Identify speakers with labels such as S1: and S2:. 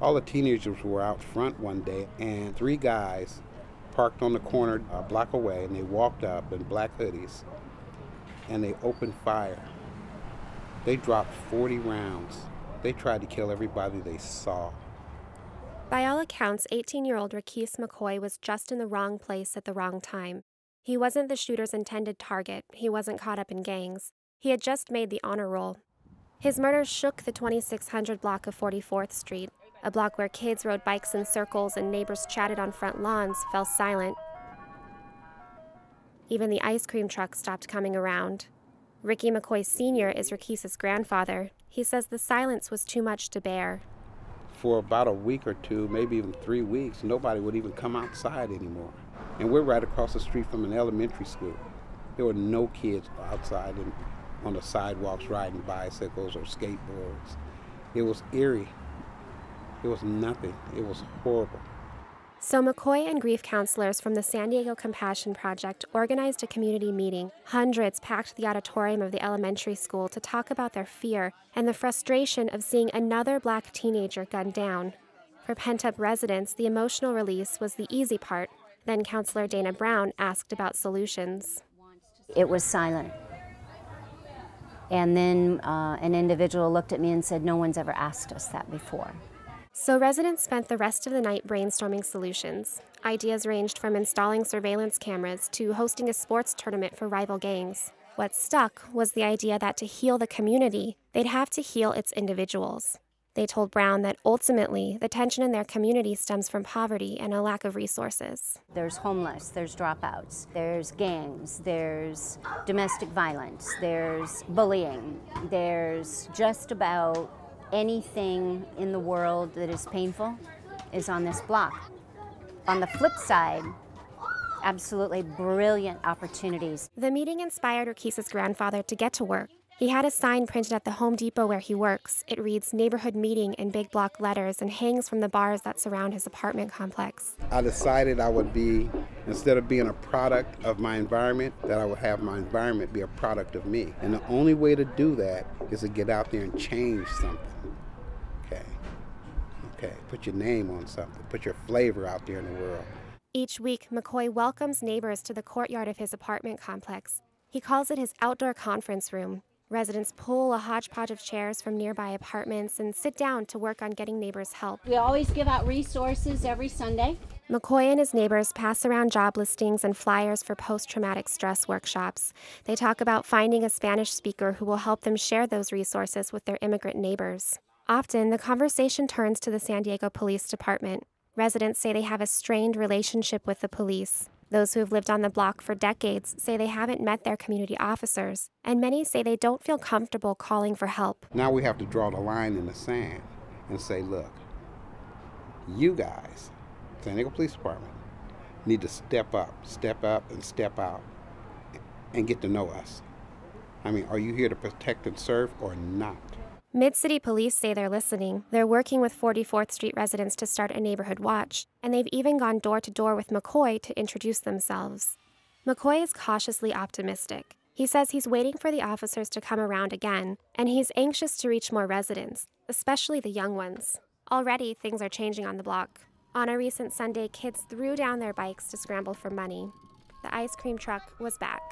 S1: All the teenagers were out front one day, and three guys parked on the corner a block away, and they walked up in black hoodies, and they opened fire. They dropped 40 rounds. They tried to kill everybody they saw.
S2: By all accounts, 18-year-old Rickquese McCoy was just in the wrong place at the wrong time. He wasn't the shooter's intended target. He wasn't caught up in gangs. He had just made the honor roll. His murder shook the 2600 block of 44th Street. A block where kids rode bikes in circles and neighbors chatted on front lawns fell silent. Even the ice cream truck stopped coming around. Ricky McCoy Sr. is Rickquese's grandfather. He says the silence was too much to bear.
S1: For about a week or two, maybe even 3 weeks, nobody would even come outside anymore. And we're right across the street from an elementary school. There were no kids outside on the sidewalks riding bicycles or skateboards. It was eerie. It was nothing. It was horrible.
S2: So McCoy and grief counselors from the San Diego Compassion Project organized a community meeting. Hundreds packed the auditorium of the elementary school to talk about their fear and the frustration of seeing another black teenager gunned down. For pent-up residents, the emotional release was the easy part. Then Counselor Dana Brown asked about solutions.
S3: It was silent. And then an individual looked at me and said, "No one's ever asked us that before."
S2: So residents spent the rest of the night brainstorming solutions. Ideas ranged from installing surveillance cameras to hosting a sports tournament for rival gangs. What stuck was the idea that to heal the community, they'd have to heal its individuals. They told Brown that ultimately, the tension in their community stems from poverty and a lack of resources.
S3: There's homeless, there's dropouts, there's gangs, there's domestic violence, there's bullying, there's just about anything in the world that is painful is on this block. On the flip side, absolutely brilliant opportunities.
S2: The meeting inspired Rickquese's grandfather to get to work. He had a sign printed at the Home Depot where he works. It reads "Neighborhood Meeting" in big block letters and hangs from the bars that surround his apartment complex.
S1: I decided I would be, instead of being a product of my environment, that I would have my environment be a product of me. And the only way to do that is to get out there and change something. Okay, put your name on something, put your flavor out there in the world.
S2: Each week, McCoy welcomes neighbors to the courtyard of his apartment complex. He calls it his outdoor conference room. Residents pull a hodgepodge of chairs from nearby apartments and sit down to work on getting neighbors help.
S3: We always give out resources every Sunday.
S2: McCoy and his neighbors pass around job listings and flyers for post-traumatic stress workshops. They talk about finding a Spanish speaker who will help them share those resources with their immigrant neighbors. Often, the conversation turns to the San Diego Police Department. Residents say they have a strained relationship with the police. Those who have lived on the block for decades say they haven't met their community officers, and many say they don't feel comfortable calling for help.
S1: Now we have to draw the line in the sand and say, look, you guys, San Diego Police Department, need to step up and step out and get to know us. I mean, are you here to protect and serve or not?
S2: Mid-City police say they're listening. They're working with 44th Street residents to start a neighborhood watch, and they've even gone door to door with McCoy to introduce themselves. McCoy is cautiously optimistic. He says he's waiting for the officers to come around again, and he's anxious to reach more residents, especially the young ones. Already, things are changing on the block. On a recent Sunday, kids threw down their bikes to scramble for money. The ice cream truck was back.